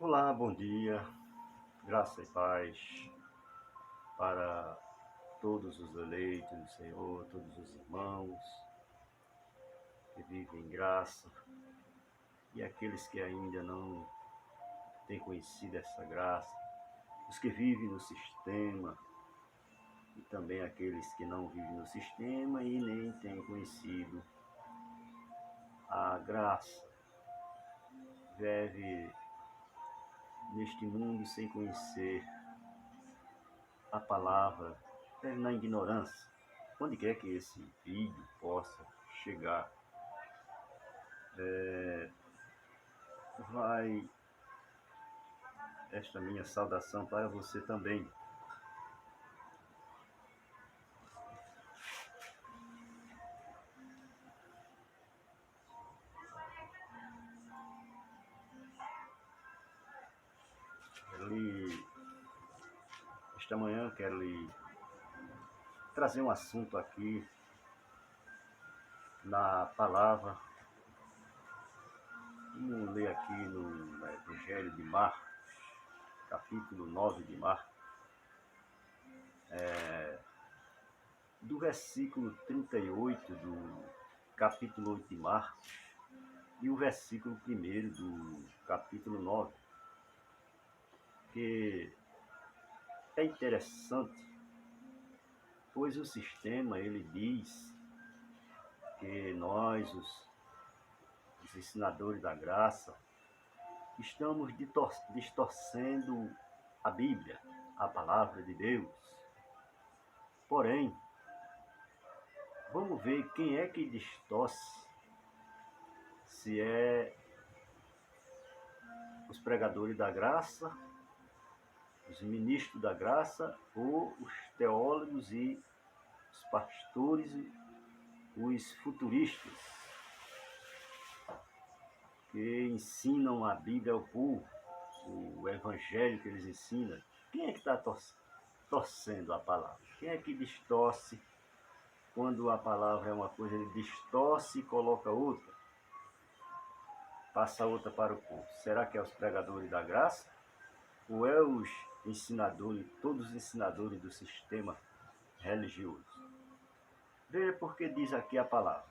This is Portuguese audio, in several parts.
Olá, bom dia, graça e paz para todos os eleitos do Senhor, todos os irmãos que vivem em graça e aqueles que ainda não têm conhecido essa graça, os que vivem no sistema e também aqueles que não vivem no sistema e nem têm conhecido a graça. Vive neste mundo sem conhecer a palavra, vive na ignorância. Onde quer que esse vídeo possa chegar, vai esta minha saudação para você também. Esta manhã quero lhe trazer um assunto aqui na palavra. Vamos ler aqui no Evangelho de Marcos, capítulo 9 de Marcos, do versículo 38 do capítulo 8 de Marcos e o versículo 1 do capítulo 9, que é interessante, pois o sistema ele diz que nós, os ensinadores da graça, estamos distorcendo a Bíblia, a palavra de Deus. Porém, vamos ver quem é que distorce, se é os pregadores da graça, os ministros da graça, ou os teólogos e os pastores e os futuristas que ensinam a Bíblia ao povo, o evangelho que eles ensinam. Quem é que está torcendo a palavra? Quem é que distorce? Quando a palavra é uma coisa, ele distorce e coloca outra, passa outra para o povo. Será que é os pregadores da graça? Ou é os ensinadores, todos os ensinadores do sistema religioso? Veja porque diz aqui a palavra.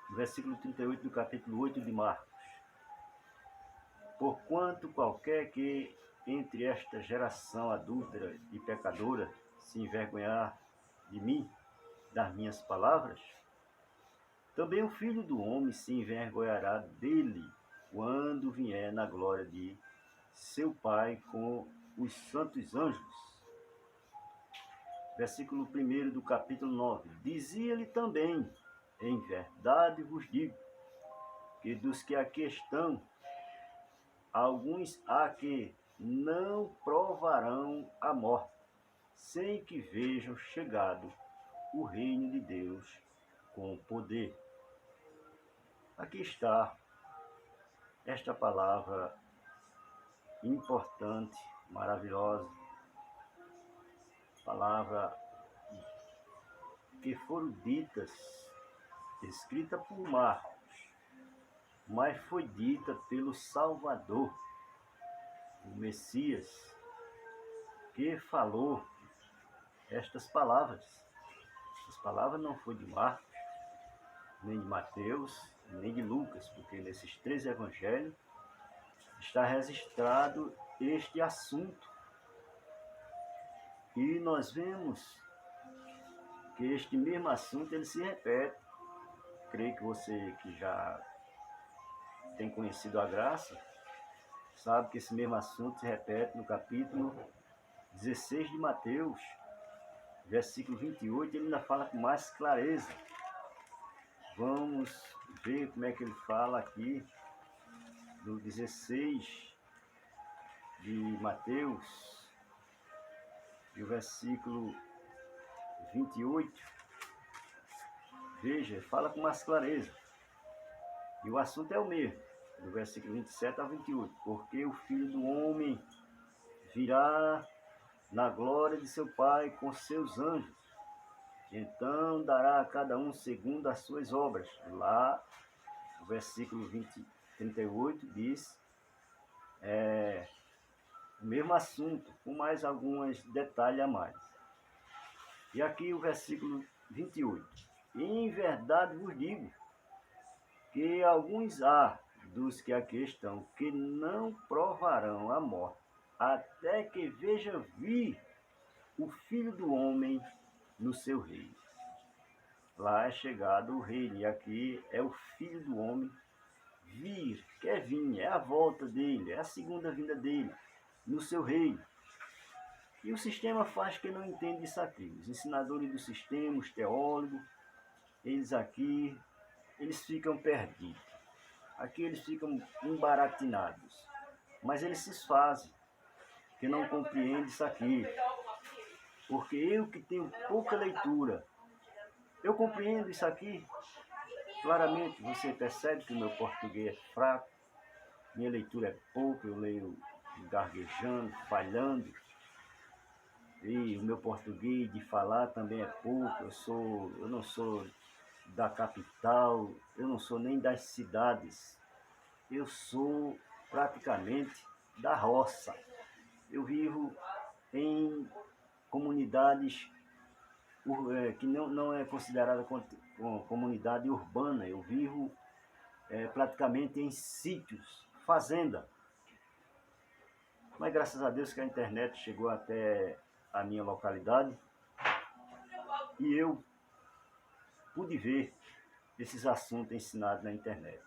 No versículo 38 do capítulo 8 de Marcos. Porquanto qualquer que entre esta geração adúltera e pecadora se envergonhar de mim, das minhas palavras, também o Filho do Homem se envergonhará dele quando vier na glória de seu Pai com os santos anjos. Versículo 1 do capítulo 9. Dizia-lhe também: em verdade vos digo, que dos que aqui estão, alguns há que não provarão a morte, sem que vejam chegado o reino de Deus com poder. Aqui está esta palavra importante, maravilhosa, palavra que foram ditas, escrita por Marcos, mas foi dita pelo Salvador, o Messias, que falou estas palavras. As palavras não foi de Marcos, nem de Mateus, nem de Lucas, porque nesses 3 evangelhos está registrado este assunto. E nós vemos que este mesmo assunto ele se repete. Creio que você que já tem conhecido a graça, sabe que esse mesmo assunto se repete no capítulo 16 de Mateus, versículo 28, ele ainda fala com mais clareza. Vamos ver como é que ele fala aqui, no 16 de Mateus, e o versículo 28. Veja, fala com mais clareza. E o assunto é o mesmo, do versículo 27 a 28. Porque o Filho do Homem virá na glória de seu Pai com seus anjos. Então dará a cada um segundo as suas obras. Lá, o versículo 38 diz mesmo assunto, com mais alguns detalhes a mais. E aqui o versículo 28. Em verdade vos digo que alguns há dos que aqui estão que não provarão a morte, até que veja vir o Filho do Homem no seu reino. Lá é chegado o reino, e aqui é o Filho do Homem vir, quer vir, é a volta dele, é a segunda vinda dele no seu reino. E o sistema faz que não entende isso aqui. Os ensinadores do sistema, os teólogos, eles aqui, eles ficam perdidos. Aqui eles ficam embaratinados. Mas eles se desfazem, que não compreendem isso aqui. Porque eu que tenho pouca leitura, eu compreendo isso aqui. Claramente você percebe que o meu português é fraco, minha leitura é pouca, eu leio gaguejando, falhando. E o meu português de falar também é pouco, eu não sou da capital, eu não sou nem das cidades, eu sou praticamente da roça. Eu vivo em comunidades que não é considerada comunidade urbana, eu vivo praticamente em sítios, fazenda. Mas graças a Deus que a internet chegou até a minha localidade e eu pude ver esses assuntos ensinados na internet.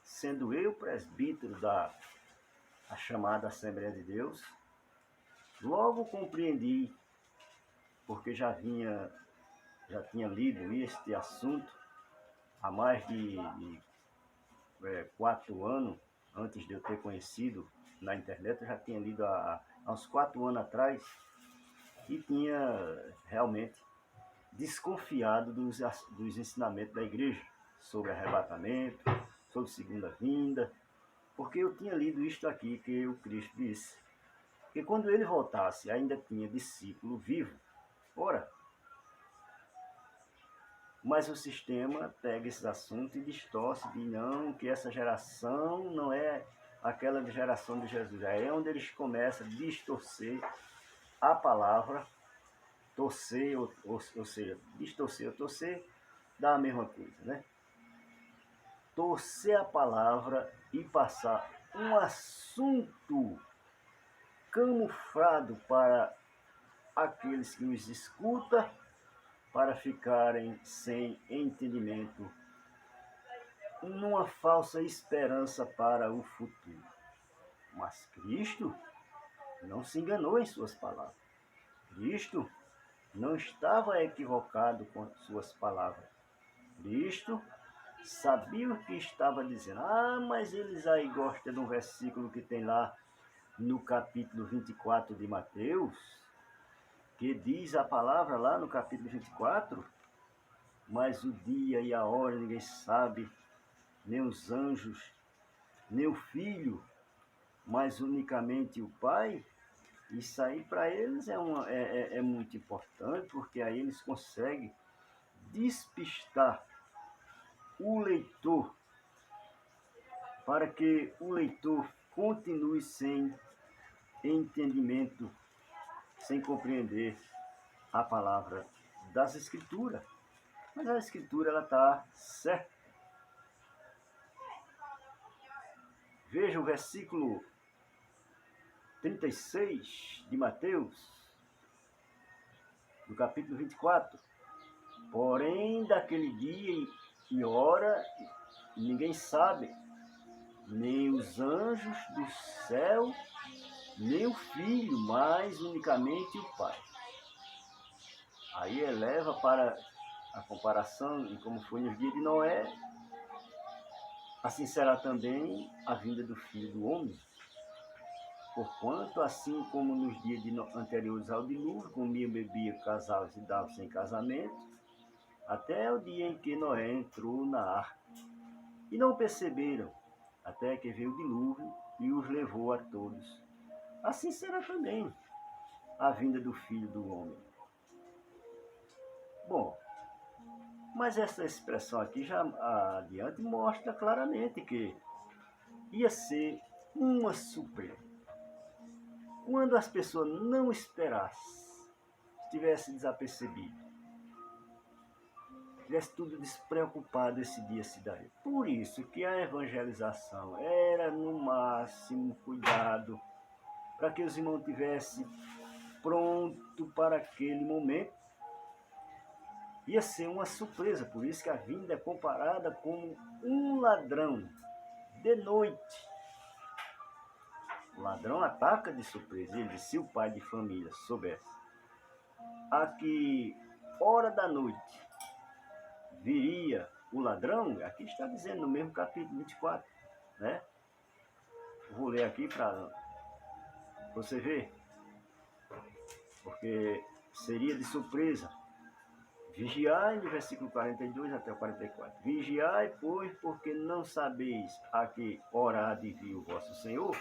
Sendo eu presbítero da chamada Assembleia de Deus, logo compreendi, porque já tinha lido este assunto há mais de 4 anos, antes de eu ter conhecido na internet, eu já tinha lido há uns 4 anos atrás, e tinha realmente desconfiado dos ensinamentos da igreja sobre arrebatamento, sobre segunda vinda, porque eu tinha lido isto aqui que o Cristo disse, que quando ele voltasse ainda tinha discípulo vivo. Ora, mas o sistema pega esses assuntos e distorce, diz não, que essa geração não é aquela geração de Jesus. Aí é onde eles começam a distorcer a palavra, torcer, ou seja, distorcer ou torcer, dá a mesma coisa, né? Torcer a palavra e passar um assunto camuflado para aqueles que nos escutam, para ficarem sem entendimento, numa falsa esperança para o futuro. Mas Cristo não se enganou em suas palavras. Cristo não estava equivocado com suas palavras. Cristo sabia o que estava dizendo. Mas eles aí gostam de um versículo que tem lá no capítulo 24 de Mateus, que diz a palavra lá no capítulo 24, mas o dia e a hora ninguém sabe, nem os anjos, nem o Filho, mas unicamente o Pai. Isso aí para eles é muito importante, porque aí eles conseguem despistar o leitor, para que o leitor continue sem entendimento, sem compreender a palavra das Escrituras. Mas a Escritura ela está certa. Veja o versículo 36 de Mateus, no capítulo 24. Porém, daquele dia e hora, ninguém sabe, nem os anjos do céu, nem o Filho, mas unicamente o Pai. Aí eleva para a comparação, e como foi nos dias de Noé, assim será também a vinda do Filho do Homem. Porquanto, assim como nos dias anteriores ao dilúvio, comiam, bebiam, casavam e davam sem casamento, até o dia em que Noé entrou na arca. E não perceberam, até que veio o dilúvio e os levou a todos. Assim será também a vinda do Filho do Homem. Bom, mas essa expressão aqui já adiante mostra claramente que ia ser uma surpresa. quando as pessoas não esperassem, estivesse desapercebido, tivesse tudo despreocupado, esse dia se daria. Por isso que a evangelização era no máximo cuidado, para que os irmãos tivessem pronto para aquele momento. Ia ser uma surpresa, por isso que a vinda é comparada com um ladrão de noite. O ladrão ataca de surpresa. Ele disse, se o pai de família soubesse a que hora da noite viria o ladrão, aqui está dizendo no mesmo capítulo 24, né? Vou ler aqui para você ver, porque seria de surpresa. Vigiai, no versículo 42 até o 44. Vigiai, pois, porque não sabeis a que hora há de vir o vosso Senhor,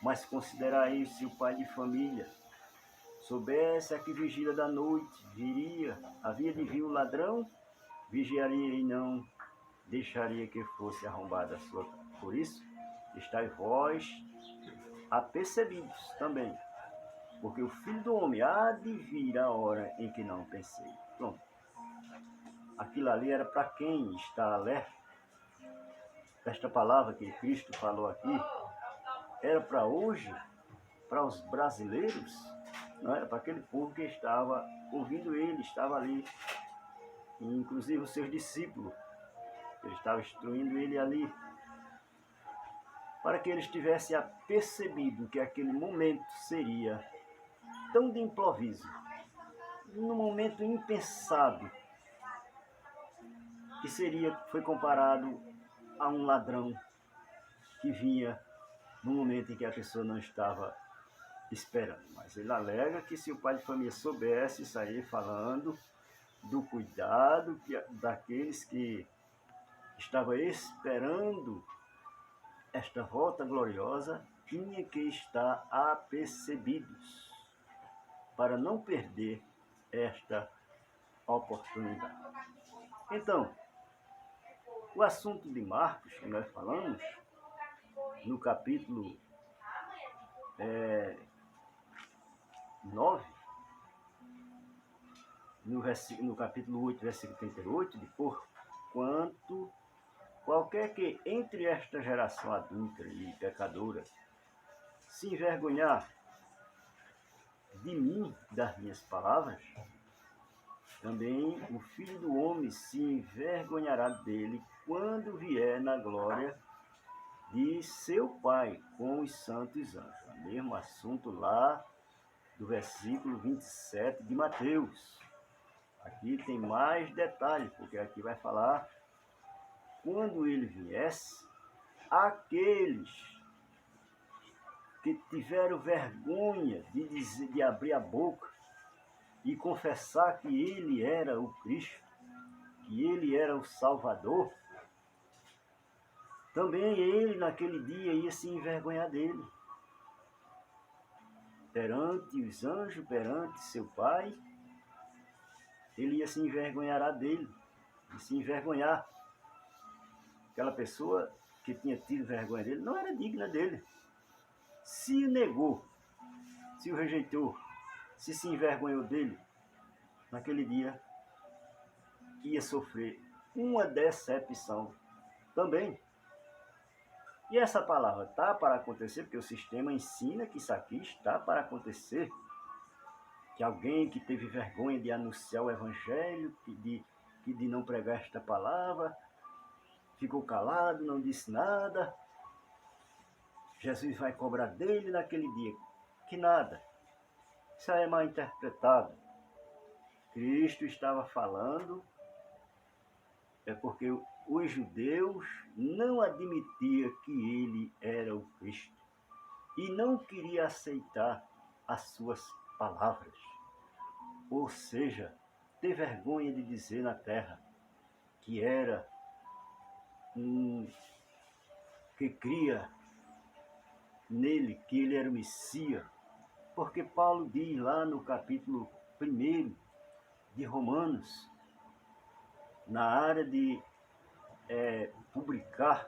mas considerai se o pai de família soubesse a que vigília da noite havia de vir o ladrão, vigiaria e não deixaria que fosse arrombada a sua casa. Por isso, estáis vós apercebidos também, porque o Filho do Homem há de vir a hora em que não pensei. Pronto. Aquilo ali era para quem está alerta. Esta palavra que Cristo falou aqui era para hoje, para os brasileiros, não era para aquele povo que estava ouvindo ele, estava ali, inclusive os seus discípulos, ele estava instruindo ele ali, para que eles tivessem percebido que aquele momento seria tão de improviso, num momento impensado, que foi comparado a um ladrão que vinha no momento em que a pessoa não estava esperando. Mas ele alega que se o pai de família soubesse sair falando do cuidado daqueles que estavam esperando esta volta gloriosa, tinha que estar apercebidos para não perder esta oportunidade. Então, o assunto de Marcos, que nós falamos, no capítulo 9, no capítulo 8, versículo 38, de porquanto qualquer que entre esta geração adúltera e pecadora se envergonhar de mim, das minhas palavras, também o Filho do Homem se envergonhará dele quando vier na glória de seu Pai com os santos anjos. O mesmo assunto lá do versículo 27 de Mateus. Aqui tem mais detalhes, porque aqui vai falar quando ele viesse, aqueles que tiveram vergonha de abrir a boca e confessar que ele era o Cristo, que ele era o Salvador, também ele naquele dia ia se envergonhar dele. Perante os anjos, perante seu Pai, ele ia se envergonhar dele, ia se envergonhar. Aquela pessoa que tinha tido vergonha dele não era digna dele. Se o negou, se o rejeitou, se envergonhou dele, naquele dia ia sofrer uma decepção também. E essa palavra está para acontecer, porque o sistema ensina que isso aqui está para acontecer. Que alguém que teve vergonha de anunciar o Evangelho, de não pregar esta palavra, ficou calado, não disse nada, Jesus vai cobrar dele naquele dia. Que nada. Isso aí é mal interpretado. Cristo estava falando, porque os judeus não admitiam que ele era o Cristo e não queria aceitar as suas palavras. Ou seja, ter vergonha de dizer na terra que era que cria nele, que ele era o Messias. Porque Paulo diz lá no capítulo 1 de Romanos, na área de publicar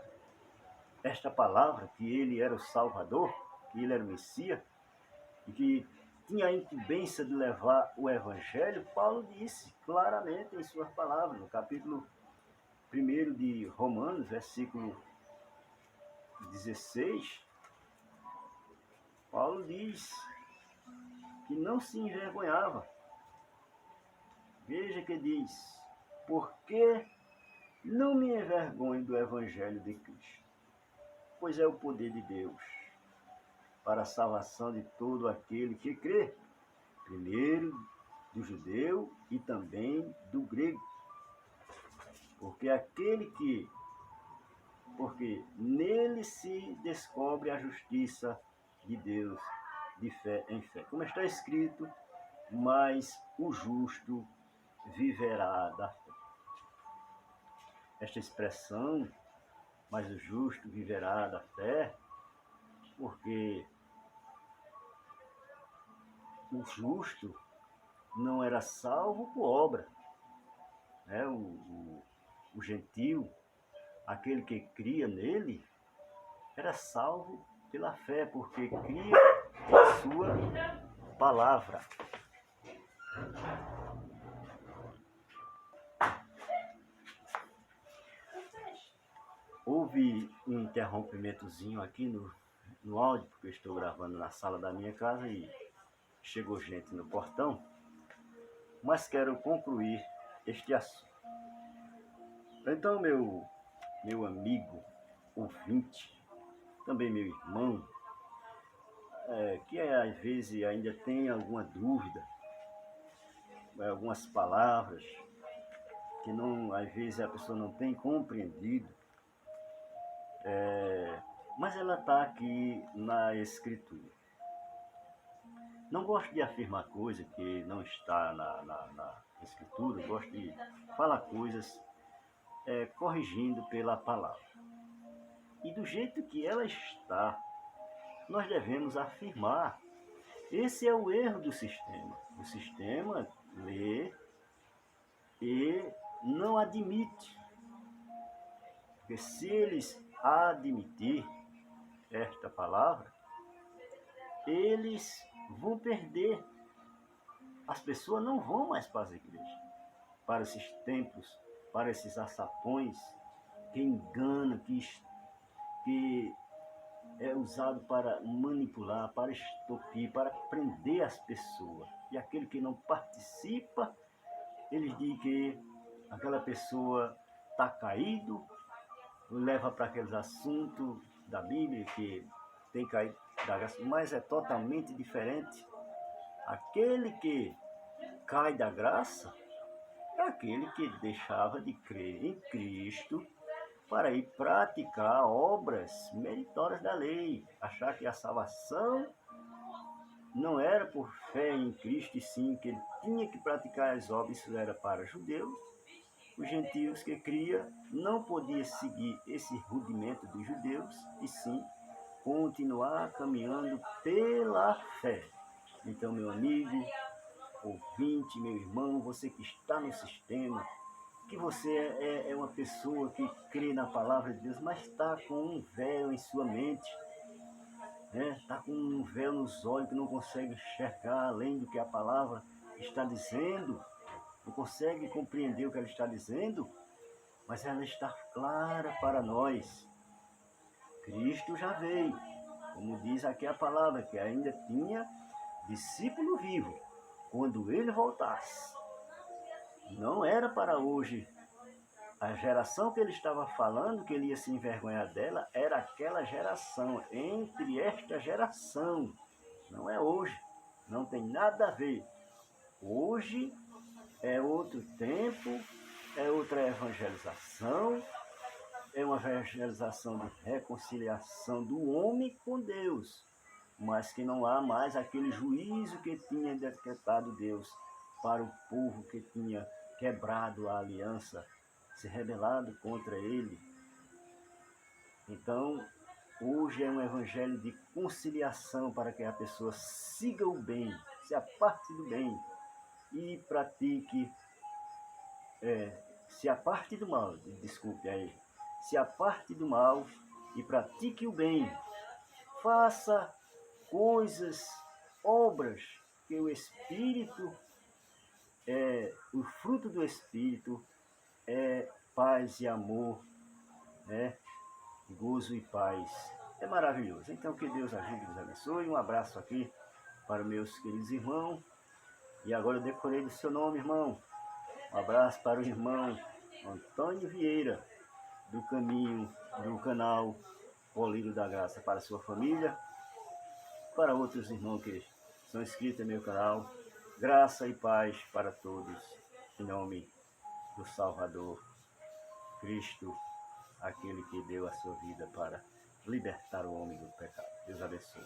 esta palavra, que ele era o Salvador, que ele era o Messias, e que tinha a incumbência de levar o Evangelho, Paulo disse claramente em suas palavras, no capítulo 1 de Romanos, versículo 16, Paulo diz que não se envergonhava. Veja que diz, porque não me envergonho do Evangelho de Cristo, pois é o poder de Deus para a salvação de todo aquele que crê, primeiro do judeu e também do grego. Porque nele se descobre a justiça de Deus de fé em fé. Como está escrito, mas o justo viverá da fé. Esta expressão, mas o justo viverá da fé, porque o justo não era salvo por obra, né? O gentio, aquele que cria nele, era salvo pela fé, porque cria em sua palavra. Houve um interrompimentozinho aqui no áudio, porque eu estou gravando na sala da minha casa e chegou gente no portão, mas quero concluir este assunto. Então, meu amigo ouvinte, também meu irmão, que às vezes ainda tem alguma dúvida, algumas palavras que não, às vezes a pessoa não tem compreendido, mas ela está aqui na Escritura. Não gosto de afirmar coisa que não está na Escritura, gosto de falar coisas corrigindo pela palavra. E do jeito que ela está, nós devemos afirmar. Esse é o erro do sistema. O sistema lê e não admite. Porque se eles admitir esta palavra, eles vão perder. As pessoas não vão mais para as igrejas, para esses templos, para esses açapões que enganam, que é usado para manipular, para extorquir, para prender as pessoas. E aquele que não participa, eles dizem que aquela pessoa está caído, leva para aqueles assuntos da Bíblia que tem caído da graça, mas é totalmente diferente. Aquele que cai da graça é aquele que deixava de crer em Cristo para ir praticar obras meritórias da lei, achar que a salvação não era por fé em Cristo, e sim que ele tinha que praticar as obras. Isso era para judeus. Os gentios que cria não podia seguir esse rudimento dos judeus, e sim continuar caminhando pela fé. Então, meu amigo, ouvinte, meu irmão, você que está no sistema, que você é uma pessoa que crê na palavra de Deus, mas está com um véu em sua mente, está com um véu nos olhos, que não consegue enxergar além do que a palavra está dizendo, não consegue compreender o que ela está dizendo, mas ela está clara para nós. Cristo já veio, como diz aqui a palavra, que ainda tinha discípulo vivo quando ele voltasse. Não era para hoje. A geração que ele estava falando, que ele ia se envergonhar dela, era aquela geração, entre esta geração. Não é hoje, não tem nada a ver. Hoje é outro tempo, é outra evangelização, é uma evangelização de reconciliação do homem com Deus, mas que não há mais aquele juízo que tinha decretado Deus para o povo que tinha quebrado a aliança, se rebelado contra ele. Então, hoje é um evangelho de conciliação para que a pessoa siga o bem, se aparte do bem e pratique, se aparte do mal, desculpe aí, se aparte do mal e pratique o bem. Faça coisas obras que o Espírito, o fruto do Espírito é paz e amor, né? Gozo e paz. É maravilhoso. Então que Deus ajude e nos abençoe. Um abraço aqui para os meus queridos irmãos. E agora eu decorei do seu nome, irmão. Um abraço para o irmão Antônio Vieira, do caminho, do canal Polírio da Graça, para a sua família, para outros irmãos que são inscritos no meu canal. Graça e paz para todos, em nome do Salvador, Cristo, aquele que deu a sua vida para libertar o homem do pecado. Deus abençoe.